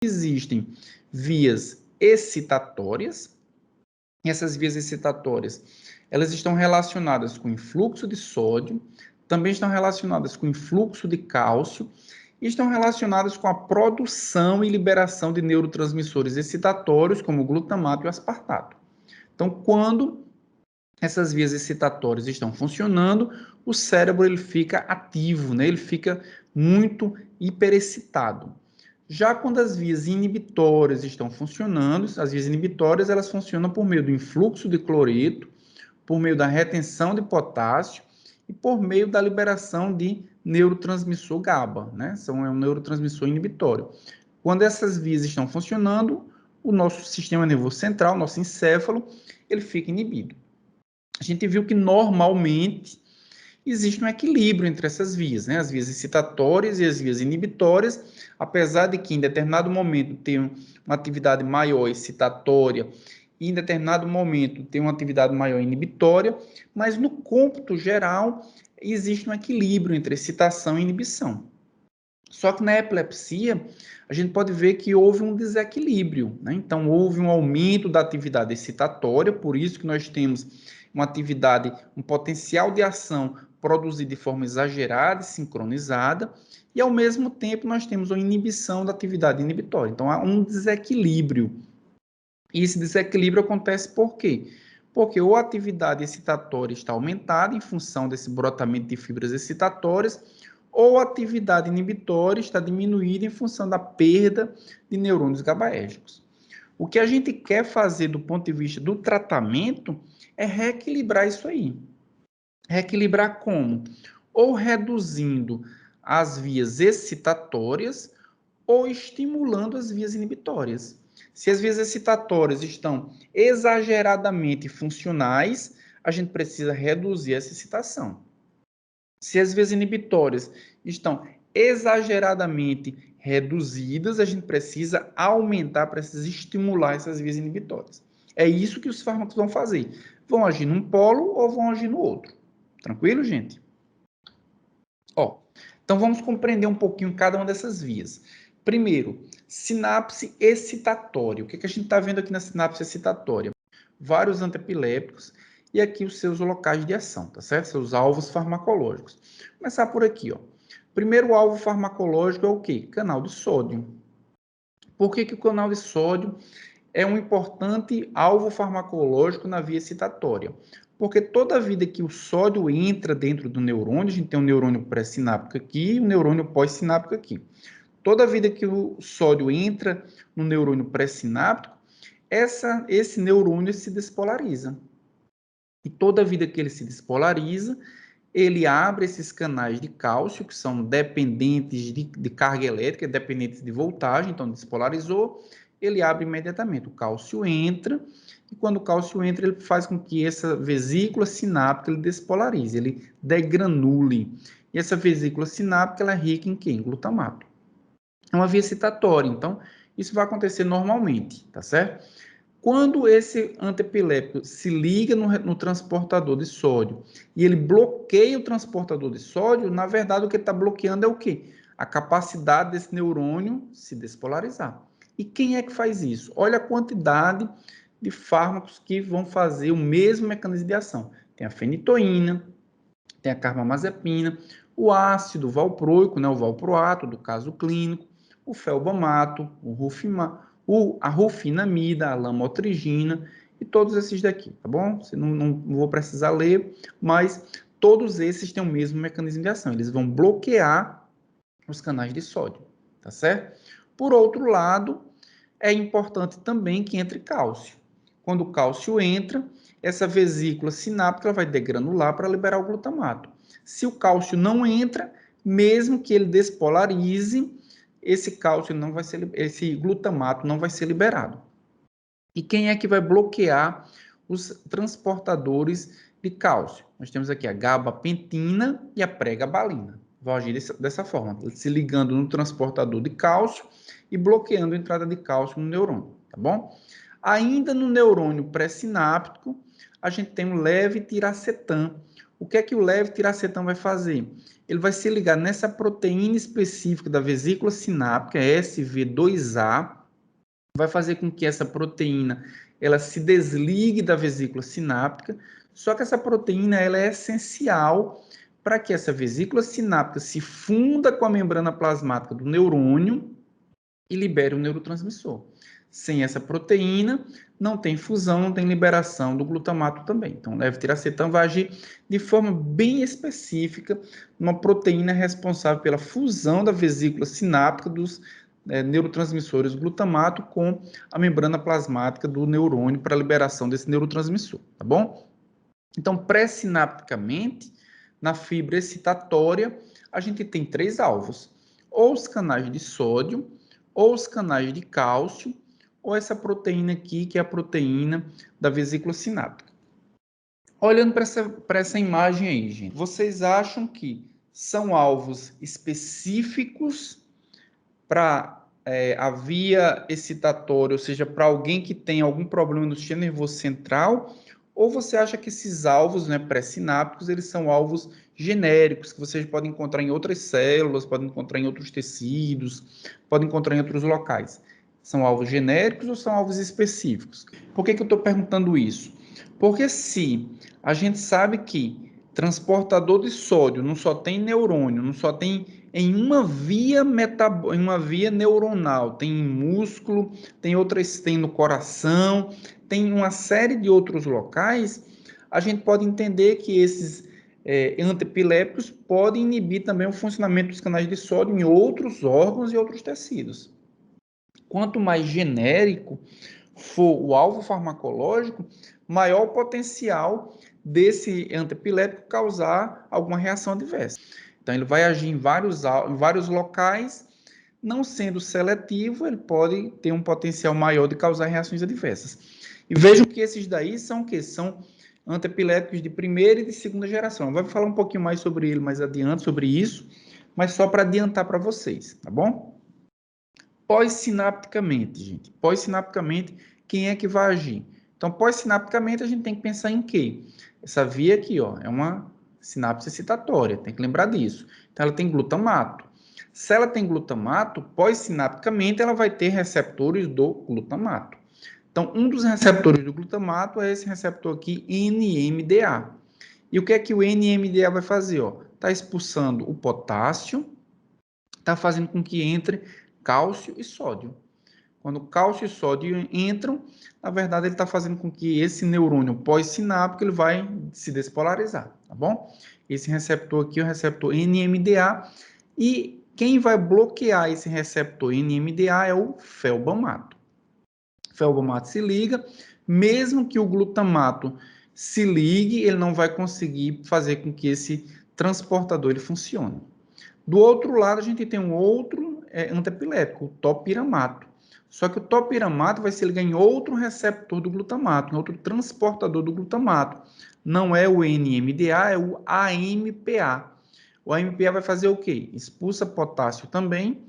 existem vias excitatórias. Essas vias excitatórias, elas estão relacionadas com influxo de sódio, também estão relacionadas com influxo de cálcio e estão relacionadas com a produção e liberação de neurotransmissores excitatórios, como o glutamato e o aspartato. Então, quando essas vias excitatórias estão funcionando, o cérebro ele fica ativo, né? Ele fica muito hiperexcitado. Já quando as vias inibitórias estão funcionando, as vias inibitórias elas funcionam por meio do influxo de cloreto, por meio da retenção de potássio e por meio da liberação de neurotransmissor GABA, né? É um neurotransmissor inibitório. Quando essas vias estão funcionando, o nosso sistema nervoso central, nosso encéfalo, ele fica inibido. A gente viu que normalmente existe um equilíbrio entre essas vias, né? As vias excitatórias e as vias inibitórias, apesar de que em determinado momento tem uma atividade maior excitatória e em determinado momento tem uma atividade maior inibitória, mas no cômputo geral existe um equilíbrio entre excitação e inibição. Só que na epilepsia, a gente pode ver que houve um desequilíbrio, né? Então, houve um aumento da atividade excitatória, por isso que nós temos uma atividade, um potencial de ação produzido de forma exagerada e sincronizada, e ao mesmo tempo nós temos uma inibição da atividade inibitória. Então, há um desequilíbrio. E esse desequilíbrio acontece por quê? Porque ou a atividade excitatória está aumentada em função desse brotamento de fibras excitatórias, ou a atividade inibitória está diminuída em função da perda de neurônios GABAérgicos. O que a gente quer fazer do ponto de vista do tratamento é reequilibrar isso aí. Reequilibrar como? Ou reduzindo as vias excitatórias ou estimulando as vias inibitórias. Se as vias excitatórias estão exageradamente funcionais, a gente precisa reduzir essa excitação. Se as vias inibitórias estão exageradamente reduzidas, a gente precisa aumentar, precisa estimular essas vias inibitórias. É isso que os fármacos vão fazer. Vão agir num polo ou vão agir no outro. Tranquilo, gente? Então vamos compreender um pouquinho cada uma dessas vias. Primeiro, sinapse excitatória. O que a gente está vendo aqui na sinapse excitatória? Vários antepilépticos e aqui os seus locais de ação, tá certo? Seus alvos farmacológicos. Vou começar por aqui, ó. Primeiro alvo farmacológico é o quê? Canal de sódio. Por que o canal de sódio é um importante alvo farmacológico na via excitatória? Porque toda vida que o sódio entra dentro do neurônio, a gente tem um neurônio pré-sináptico aqui e um neurônio pós-sináptico aqui. Toda vida que o sódio entra no neurônio pré-sináptico, esse neurônio se despolariza. E toda vida que ele se despolariza, ele abre esses canais de cálcio, que são dependentes de carga elétrica, dependentes de voltagem, então despolarizou, ele abre imediatamente. O cálcio entra, e quando o cálcio entra, ele faz com que essa vesícula sináptica ele despolarize, ele degranule. E essa vesícula sináptica ela é rica em quê? Em glutamato. É uma via excitatória, então isso vai acontecer normalmente, tá certo? Quando esse antiepilético se liga no transportador de sódio e ele bloqueia o transportador de sódio, na verdade o que ele está bloqueando é o quê? A capacidade desse neurônio se despolarizar. E quem é que faz isso? Olha a quantidade de fármacos que vão fazer o mesmo mecanismo de ação. Tem a fenitoína, tem a carbamazepina, o ácido valproico, né, o valproato, do caso clínico, o felbamato, a rufinamida, a lamotrigina e todos esses daqui, tá bom? Não vou precisar ler, mas todos esses têm o mesmo mecanismo de ação. Eles vão bloquear os canais de sódio, tá certo? Por outro lado, é importante também que entre cálcio. Quando o cálcio entra, essa vesícula sináptica vai degranular para liberar o glutamato. Se o cálcio não entra, mesmo que ele despolarize, esse cálcio não vai ser, esse glutamato não vai ser liberado. E quem é que vai bloquear os transportadores de cálcio? Nós temos aqui a gabapentina e a pregabalina. Vão agir dessa forma, se ligando no transportador de cálcio e bloqueando a entrada de cálcio no neurônio, tá bom? Ainda no neurônio pré-sináptico, a gente tem um leve tiracetam. O que é que o levetiracetam vai fazer? Ele vai se ligar nessa proteína específica da vesícula sináptica, SV2A, vai fazer com que essa proteína ela se desligue da vesícula sináptica, só que essa proteína ela é essencial para que essa vesícula sináptica se funda com a membrana plasmática do neurônio e libere o neurotransmissor. Sem essa proteína, não tem fusão, não tem liberação do glutamato também. Então, o levetiracetam vai agir de forma bem específica numa proteína responsável pela fusão da vesícula sináptica dos neurotransmissores glutamato com a membrana plasmática do neurônio para a liberação desse neurotransmissor, tá bom? Então, pré-sinapticamente, na fibra excitatória, a gente tem 3 alvos, ou os canais de sódio, ou os canais de cálcio, ou essa proteína aqui, que é a proteína da vesícula sináptica. Olhando para essa imagem aí, gente, vocês acham que são alvos específicos para a via excitatória, ou seja, para alguém que tem algum problema no sistema nervoso central, ou você acha que esses alvos, né, pré-sinápticos, eles são alvos genéricos, que vocês podem encontrar em outras células, podem encontrar em outros tecidos, podem encontrar em outros locais? São alvos genéricos ou são alvos específicos? Por que eu estou perguntando isso? Porque se a gente sabe que transportador de sódio não só tem neurônio, não só tem em uma via neuronal, tem em músculo, tem outras, tem no coração, tem uma série de outros locais, a gente pode entender que esses antiepiléticos podem inibir também o funcionamento dos canais de sódio em outros órgãos e outros tecidos. Quanto mais genérico for o alvo farmacológico, maior o potencial desse antiepilético causar alguma reação adversa. Então, ele vai agir em vários locais, não sendo seletivo, ele pode ter um potencial maior de causar reações adversas. E vejam que esses daí são o quê? São antiepiléticos de primeira e de segunda geração. Eu vou falar um pouquinho mais sobre ele mais adiante, sobre isso, mas só para adiantar para vocês, tá bom? Pós-sinapticamente, gente. Pós-sinapticamente, quem é que vai agir? Então, pós-sinapticamente, a gente tem que pensar em quê? Essa via aqui, ó, é uma sinapse excitatória, tem que lembrar disso. Então, ela tem glutamato. Se ela tem glutamato, pós-sinapticamente, ela vai ter receptores do glutamato. Então, um dos receptores do glutamato é esse receptor aqui, NMDA. E o que é que o NMDA vai fazer? Está expulsando o potássio, está fazendo com que entre cálcio e sódio. Quando cálcio e sódio entram, na verdade, ele está fazendo com que esse neurônio pós-sináptico ele vai se despolarizar, tá bom? Esse receptor aqui é o receptor NMDA, e quem vai bloquear esse receptor NMDA é o felbamato. O felbamato se liga, mesmo que o glutamato se ligue, ele não vai conseguir fazer com que esse transportador ele funcione. Do outro lado, a gente tem um outro antiepilético, o topiramato. Só que o topiramato vai se ligar em outro receptor do glutamato, em outro transportador do glutamato. Não é o NMDA, é o AMPA. O AMPA vai fazer o quê? Expulsa potássio também,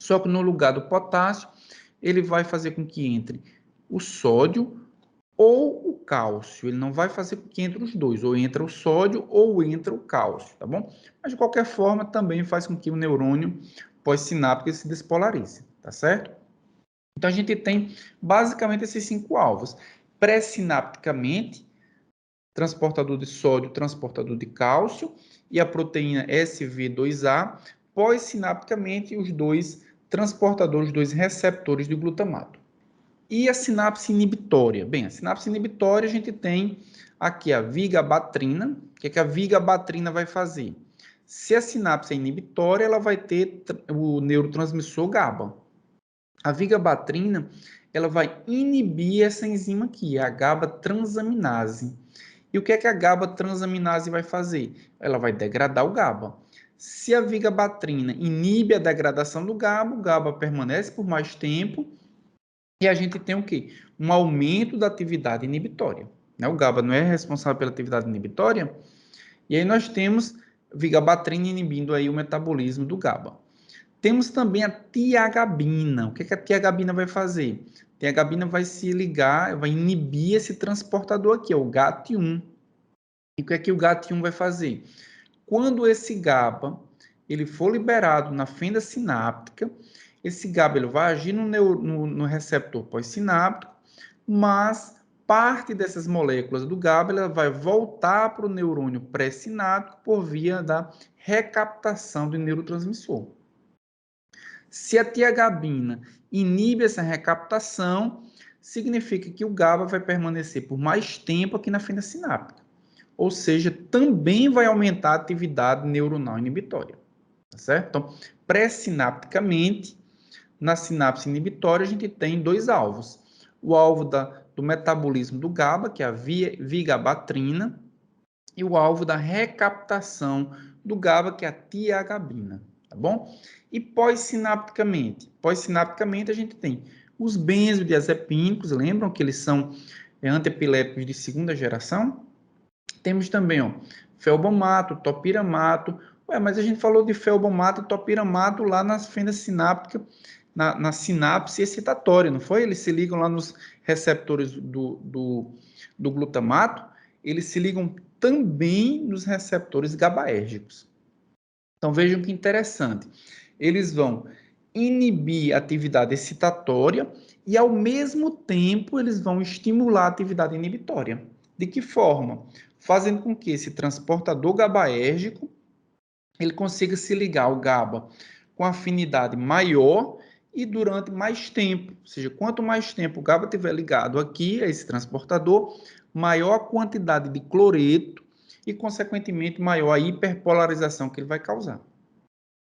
só que no lugar do potássio, ele vai fazer com que entre o sódio ou o cálcio. Ele não vai fazer com que entre os dois, ou entra o sódio ou entra o cálcio, tá bom? Mas de qualquer forma, também faz com que o neurônio pós-sináptico se despolarize, tá certo? Então a gente tem basicamente esses 5 alvos. Pré-sinapticamente, transportador de sódio, transportador de cálcio e a proteína SV2A. Pós-sinapticamente, os dois transportadores, os dois receptores de glutamato. E a sinapse inibitória? Bem, a sinapse inibitória a gente tem aqui a vigabatrina. O que a vigabatrina vai fazer? Se a sinapse é inibitória, ela vai ter o neurotransmissor GABA. A vigabatrina, ela vai inibir essa enzima aqui, a GABA transaminase. E o que a GABA transaminase vai fazer? Ela vai degradar o GABA. Se a vigabatrina inibe a degradação do GABA, o GABA permanece por mais tempo e a gente tem o quê? Um aumento da atividade inibitória. O GABA não é responsável pela atividade inibitória, e aí nós temos vigabatrina inibindo aí o metabolismo do GABA. Temos também a tiagabina. O que a tiagabina vai fazer? A tiagabina vai se ligar, vai inibir esse transportador aqui, o GAT1. E o que é que o GAT1 vai fazer? Quando esse GABA ele for liberado na fenda sináptica, esse GABA ele vai agir no receptor pós-sináptico, mas parte dessas moléculas do GABA ela vai voltar para o neurônio pré-sináptico por via da recaptação do neurotransmissor. Se a tiagabina inibe essa recaptação, significa que o GABA vai permanecer por mais tempo aqui na fenda sináptica. Ou seja, também vai aumentar a atividade neuronal inibitória. Tá certo? Então, pré-sinapticamente, na sinapse inibitória, a gente tem dois alvos. O alvo do metabolismo do GABA, que é a vigabatrina, e o alvo da recaptação do GABA, que é a tiagabina. Tá bom? E pós-sinapticamente? Pós-sinapticamente, a gente tem os benzodiazepínicos, lembram que eles são antiepiléticos de segunda geração? Temos também, ó, felbomato, topiramato. Mas a gente falou de felbomato e topiramato lá na fenda sináptica, na sinapse excitatória, não foi? Eles se ligam lá nos receptores do glutamato, eles se ligam também nos receptores GABAérgicos. Então, vejam que interessante. Eles vão inibir a atividade excitatória e, ao mesmo tempo, eles vão estimular a atividade inibitória. De que forma? Fazendo com que esse transportador GABAérgico ele consiga se ligar ao GABA com afinidade maior e durante mais tempo. Ou seja, quanto mais tempo o GABA estiver ligado aqui a esse transportador, maior a quantidade de cloreto e, consequentemente, maior a hiperpolarização que ele vai causar.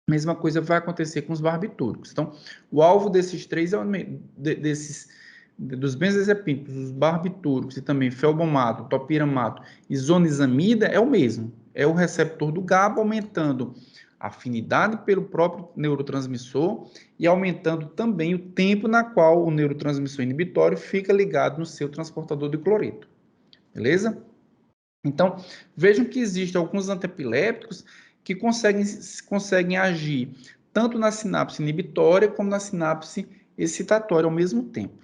Mesma coisa vai acontecer com os barbitúricos. Então, o alvo desses três, dos benzodiazepínicos, os barbitúricos e também felbomato, topiramato e zonisamida é o mesmo. É o receptor do GABA aumentando a afinidade pelo próprio neurotransmissor e aumentando também o tempo na qual o neurotransmissor inibitório fica ligado no seu transportador de cloreto. Beleza? Então, vejam que existem alguns antiepiléticos que conseguem agir tanto na sinapse inibitória como na sinapse excitatória ao mesmo tempo.